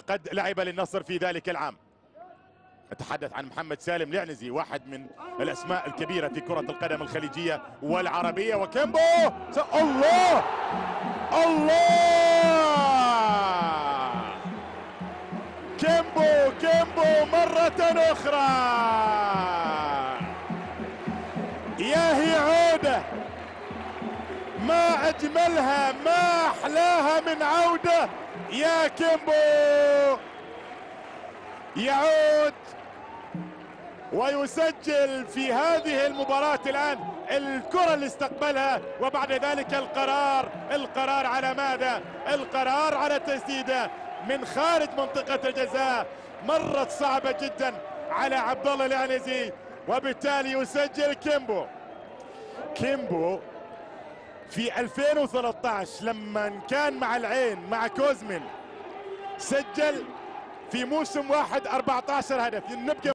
قد لعب للنصر في ذلك العام. أتحدث عن محمد سالم العنزي، واحد من الأسماء الكبيرة في كرة القدم الخليجية والعربية. وكيمبو الله الله، كيمبو مرة أخرى، يا هي عودة، ما أجملها ما أحلاها من عودة. يا كيمبو يعود ويسجل في هذه المباراة. الآن الكرة اللي استقبلها، وبعد ذلك القرار على ماذا؟ القرار على تسديده من خارج منطقة الجزاء، مرت صعبة جدا على عبد الله العنزي، وبالتالي يسجل كيمبو في 2013 لما كان مع العين مع كوزمن، سجل في موسم واحد 14 هدف. نبقى